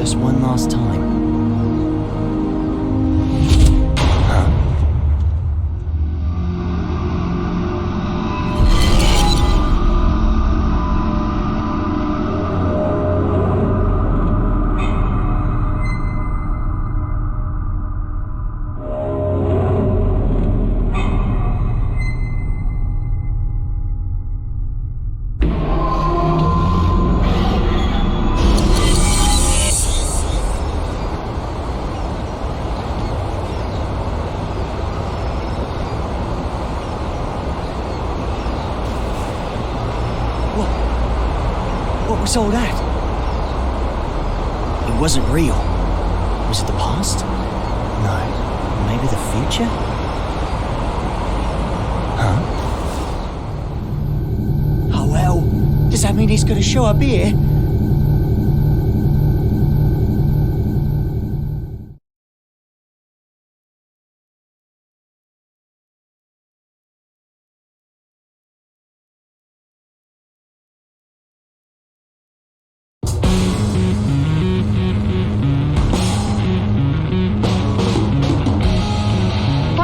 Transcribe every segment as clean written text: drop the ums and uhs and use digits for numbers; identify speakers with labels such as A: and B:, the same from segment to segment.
A: just one last time. Huh? What was all that? It wasn't real. Was it the past? No. Maybe the future? Huh? Oh well, does that mean he's gonna show up here?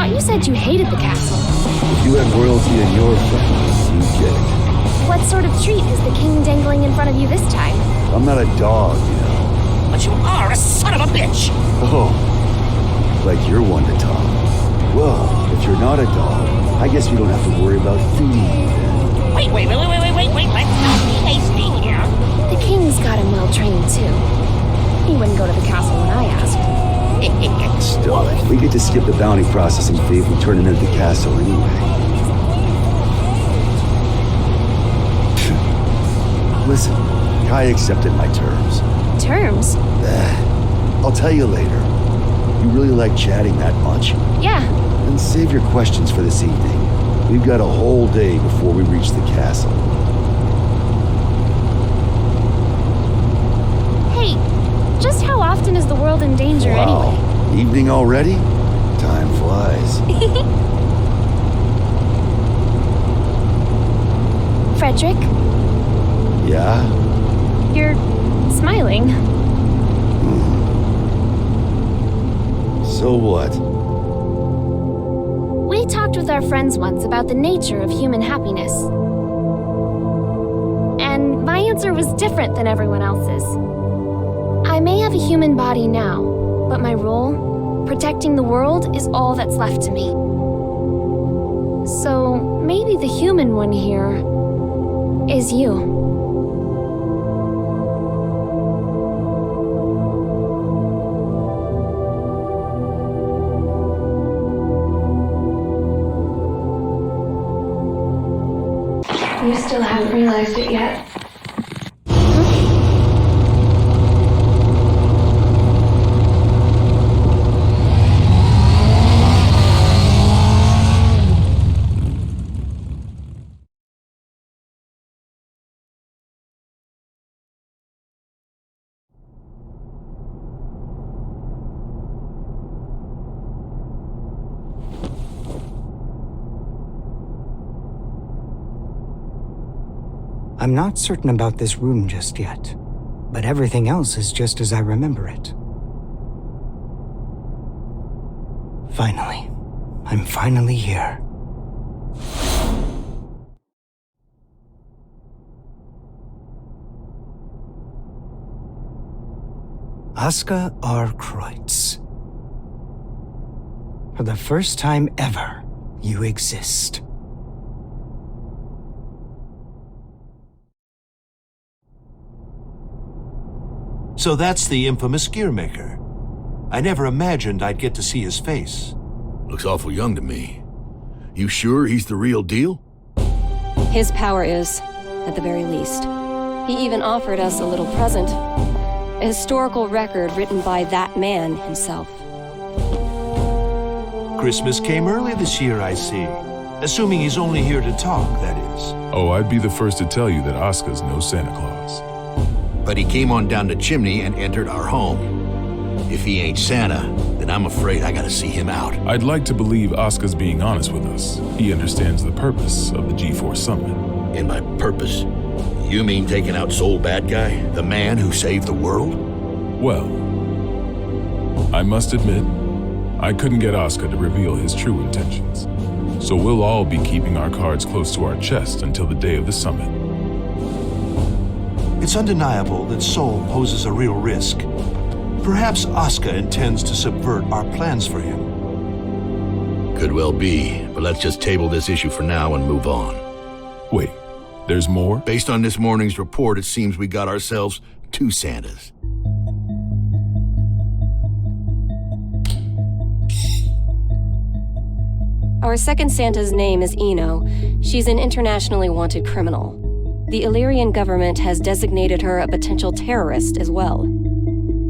B: You said you hated the castle.
C: If you had royalty in your family, you'd get it.
B: What sort of treat is the king dangling in front of you this time?
C: I'm not a dog, you know.
D: But you are a son of a bitch!
C: Oh, like you're one to talk. Well, if you're not a dog, I guess you don't have to worry about feeding me then.
D: Wait, let's not be hasty here.
B: The king's got him well trained, too. He wouldn't go to the castle when I asked.
C: Still, we get to skip the bounty processing fee if we turn him into the castle anyway. Listen, Kai accepted my terms.
B: Terms?
C: I'll tell you later. You really like chatting that much?
B: Yeah.
C: Then save your questions for this evening. We've got a whole day before we reach the castle.
B: Hey, just how often is the world in danger anyway?
C: Evening already? Time flies.
B: Frederick?
C: Yeah?
B: You're smiling.
C: So what?
B: We talked with our friends once about the nature of human happiness. And my answer was different than everyone else's. I may have a human body now, but my role, protecting the world, is all that's left to me. So maybe the human one here is you.
E: You still haven't realized it yet.
A: I'm not certain about this room just yet, but everything else is just as I remember it. Finally. I'm finally here. Asuka R. Kreutz. For the first time ever, you exist.
F: So that's the infamous gearmaker. I never imagined I'd get to see his face.
G: Looks awful young to me. You sure he's the real deal?
H: His power is, at the very least. He even offered us a little present. A historical record written by that man himself.
F: Christmas came early this year, I see. Assuming he's only here to talk, that is.
I: Oh, I'd be the first to tell you that Asuka's no Santa Claus.
G: But he came on down the chimney and entered our home. If he ain't Santa, then I'm afraid I gotta see him out.
I: I'd like to believe Asuka's being honest with us. He understands the purpose of the G4 Summit.
G: And by purpose, you mean taking out Soul Bad Guy? The man who saved the world?
I: Well, I must admit, I couldn't get Oscar to reveal his true intentions. So we'll all be keeping our cards close to our chest until the day of the summit.
F: It's undeniable that Sol poses a real risk. Perhaps Oscar intends to subvert our plans for him.
G: Could well be, but let's just table this issue for now and move on.
I: Wait, there's more?
G: Based on this morning's report, it seems we got ourselves 2 Santas.
H: Our second Santa's name is Eno. She's an internationally wanted criminal. The Illyrian government has designated her a potential terrorist as well.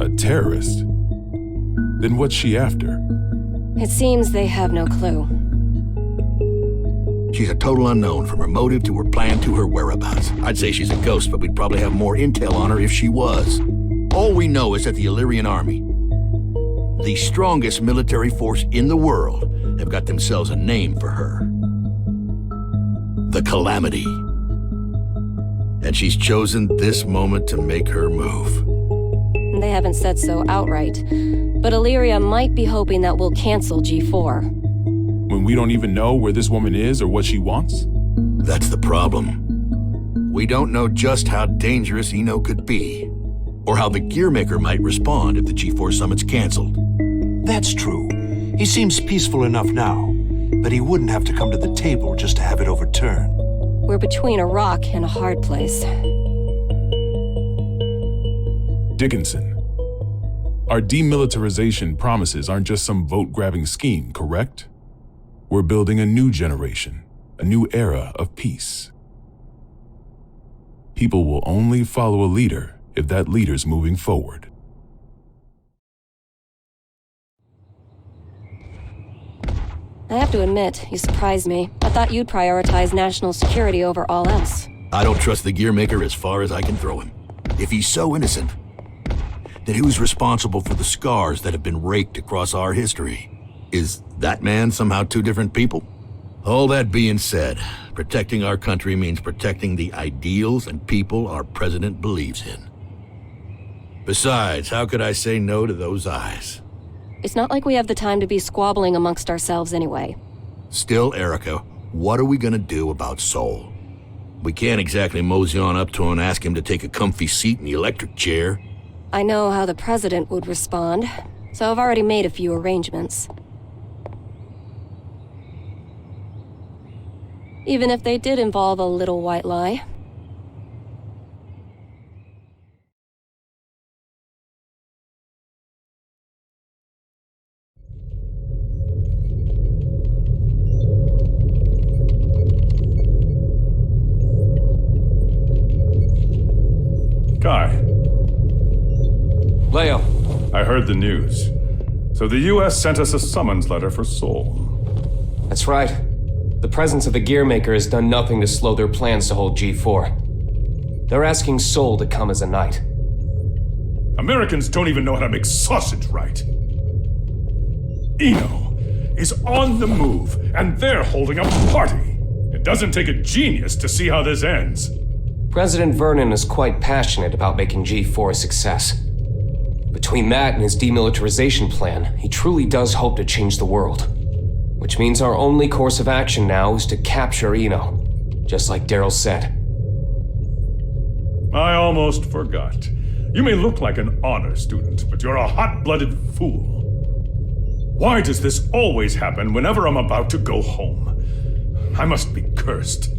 I: A terrorist? Then what's she after?
H: It seems they have no clue.
G: She's a total unknown, from her motive to her plan to her whereabouts. I'd say she's a ghost, but we'd probably have more intel on her if she was. All we know is that the Illyrian army, the strongest military force in the world, have got themselves a name for her. The Calamity. And she's chosen this moment to make her move.
H: They haven't said so outright, but Illyria might be hoping that we'll cancel G4.
I: When we don't even know where this woman is or what she wants?
G: That's the problem. We don't know just how dangerous Eno could be, or how the Gearmaker might respond if the G4 summit's canceled.
F: That's true. He seems peaceful enough now, but he wouldn't have to come to the table just to have it overturned.
H: We're between a rock and a hard place.
I: Dickinson, our demilitarization promises aren't just some vote-grabbing scheme, correct? We're building a new generation, a new era of peace. People will only follow a leader if that leader's moving forward.
H: I have to admit, you surprised me. I thought you'd prioritize national security over all else.
G: I don't trust the Gearmaker as far as I can throw him. If he's so innocent, then who's responsible for the scars that have been raked across our history? Is that man somehow 2 different people? All that being said, protecting our country means protecting the ideals and people our president believes in. Besides, how could I say no to those eyes?
H: It's not like we have the time to be squabbling amongst ourselves anyway.
G: Still, Erica, what are we gonna do about Sol? We can't exactly mosey on up to him and ask him to take a comfy seat in the electric chair.
H: I know how the president would respond, so I've already made a few arrangements. Even if they did involve a little white lie.
J: Guy.
K: Leo.
J: I heard the news. So the US sent us a summons letter for Sol.
K: That's right. The presence of the Gearmaker has done nothing to slow their plans to hold G4. They're asking Sol to come as a knight.
J: Americans don't even know how to make sausage right. Eno is on the move, and they're holding a party. It doesn't take a genius to see how this ends.
K: President Vernon is quite passionate about making G4 a success. Between that and his demilitarization plan, he truly does hope to change the world. Which means our only course of action now is to capture Eno, just like Daryl said.
J: I almost forgot. You may look like an honor student, but you're a hot-blooded fool. Why does this always happen whenever I'm about to go home? I must be cursed.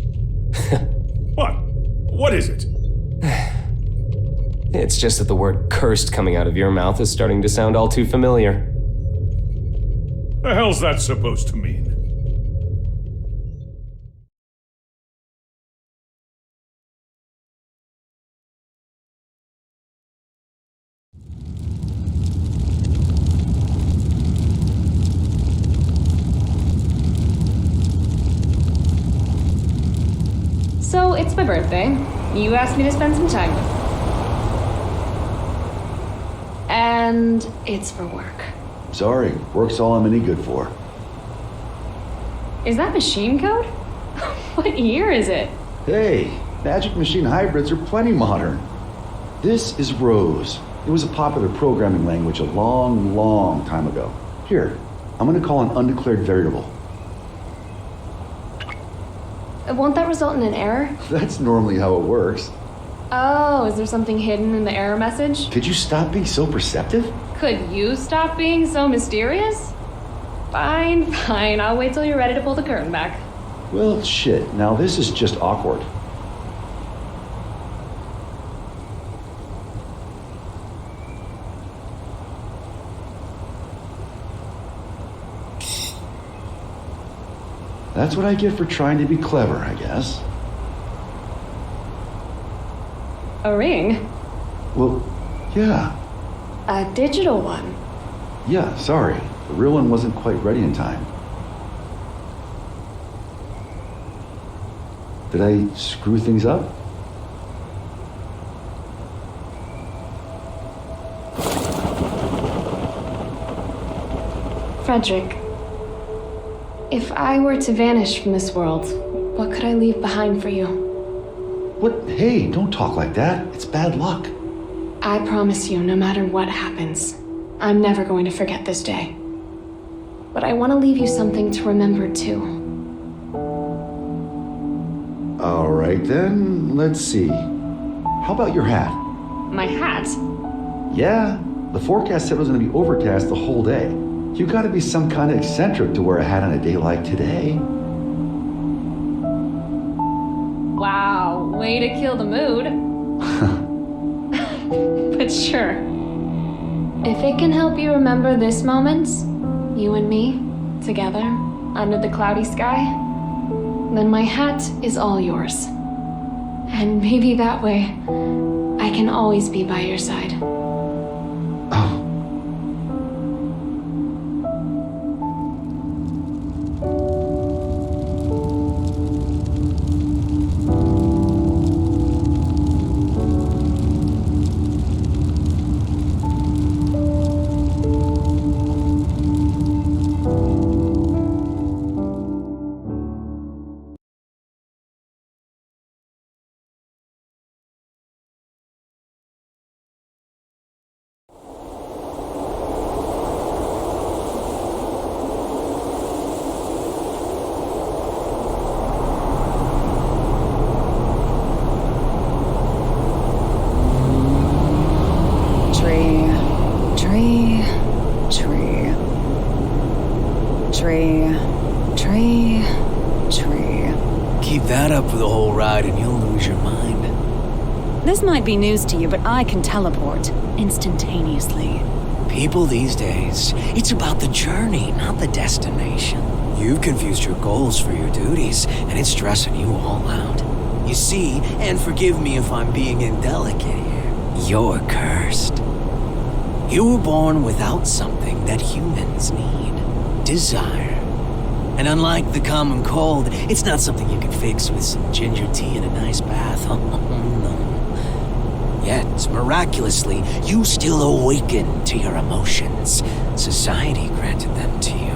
J: What? What is it?
K: It's just that the word cursed coming out of your mouth is starting to sound all too familiar.
J: The hell's that supposed to mean?
L: So, it's my birthday. You asked me to spend some time with you. And it's for work.
C: Sorry, work's all I'm any good for.
L: Is that machine code? What year is it?
C: Hey, magic machine hybrids are plenty modern. This is Rose, It was a popular programming language a long, long time ago. Here, I'm gonna call an undeclared variable.
B: Won't that result in an error?
C: That's normally how it works.
L: Oh, is there something hidden in the error message?
C: Could you stop being so perceptive?
L: Could you stop being so mysterious? Fine, fine. I'll wait till you're ready to pull the curtain back.
C: Well, shit. Now this is just awkward. That's what I get for trying to be clever, I guess.
L: A ring?
C: Well, yeah.
L: A digital one?
C: Yeah, sorry. The real one wasn't quite ready in time. Did I screw things up?
L: Frederick, if I were to vanish from this world, what could I leave behind for you?
C: What? Hey, don't talk like that. It's bad luck.
L: I promise you, no matter what happens, I'm never going to forget this day. But I want to leave you something to remember too.
C: All right then, let's see. How about your hat?
L: My hat?
C: Yeah, the forecast said it was gonna be overcast the whole day. You gotta be some kind of eccentric to wear a hat on a day like today.
L: Wow, way to kill the mood. But sure. If it can help you remember this moment, you and me, together, under the cloudy sky, then my hat is all yours. And maybe that way, I can always be by your side.
C: Oh.
M: Keep that up for the whole ride and you'll lose your mind.
N: This might be news to you, but I can teleport instantaneously.
M: People these days, it's about the journey, not the destination. You've confused your goals for your duties, and it's stressing you all out. You see, and forgive me if I'm being indelicate here, you're cursed. You were born without something that humans need. Desire. And unlike the common cold, it's not something you can fix with some ginger tea and a nice bath. Oh, no. Yet, miraculously, you still awaken to your emotions. Society granted them to you.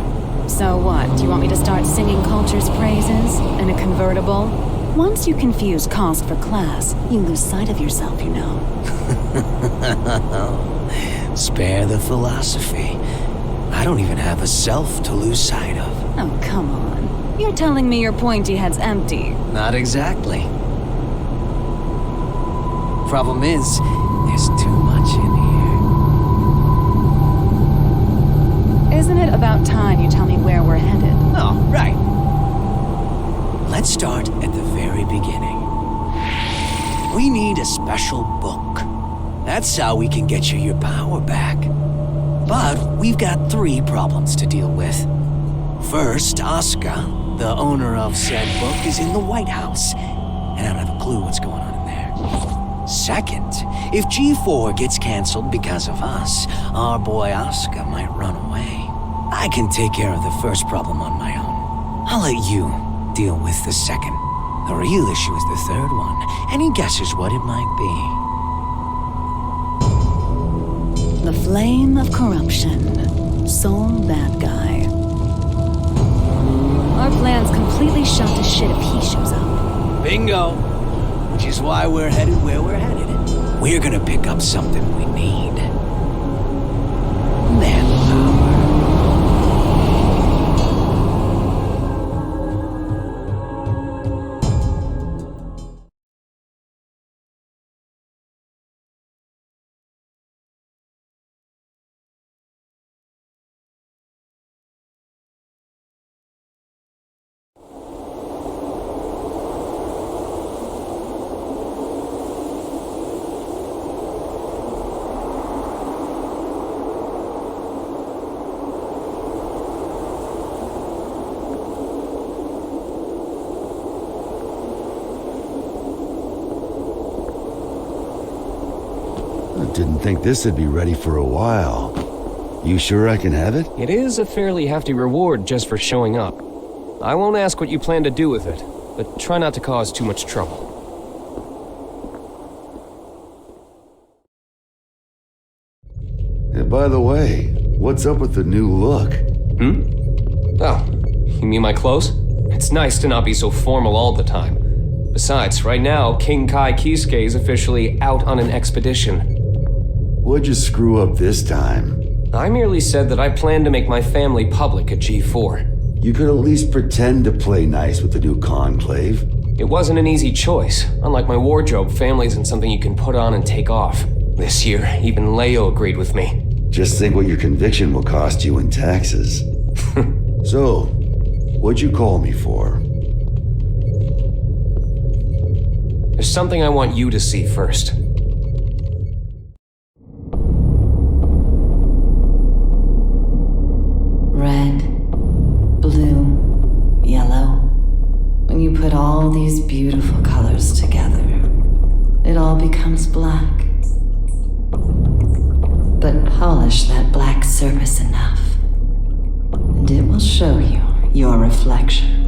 N: So what? Do you want me to start singing culture's praises in a convertible? Once you confuse cost for class, you lose sight of yourself, you know.
M: Spare the philosophy. I don't even have a self to lose sight of.
N: Oh, come on. You're telling me your pointy head's empty.
M: Not exactly. Problem is, there's too much in here.
N: Isn't it about time you tell me where we're headed?
M: Oh, right. Let's start at the very beginning. We need a special book. That's how we can get you your power back. But we've got 3 problems to deal with. First, Oscar, the owner of said book, is in the White House, and I don't have a clue what's going on in there. Second, if G4 gets canceled because of us, our boy Oscar might run away. I can take care of the first problem on my own. I'll let you deal with the second. The real issue is the third one. Any guesses what it might be?
N: The flame of corruption. Sole bad guy. Our plan's completely shot to shit if he shows up.
M: Bingo! Which is why we're headed where we're headed. we're gonna pick up something we need. Manpower.
C: Didn't think this would be ready for a while. You sure I can have it?
K: It is a fairly hefty reward just for showing up. I won't ask what you plan to do with it, but try not to cause too much trouble.
C: And by the way, what's up with the new look?
K: Oh, you mean my clothes? It's nice to not be so formal all the time. Besides, right now, King Kai Kisuke is officially out on an expedition.
C: What'd you screw up this time?
K: I merely said that I plan to make my family public at G4.
C: You could at least pretend to play nice with the new conclave.
K: It wasn't an easy choice. Unlike my wardrobe, family isn't something you can put on and take off. This year, even Leo agreed with me.
C: Just think what your conviction will cost you in taxes. So, what'd you call me for?
K: There's something I want you to see first.
N: Red, blue, yellow. When you put all these beautiful colors together, it all becomes black. But polish that black surface enough, and it will show you your reflection.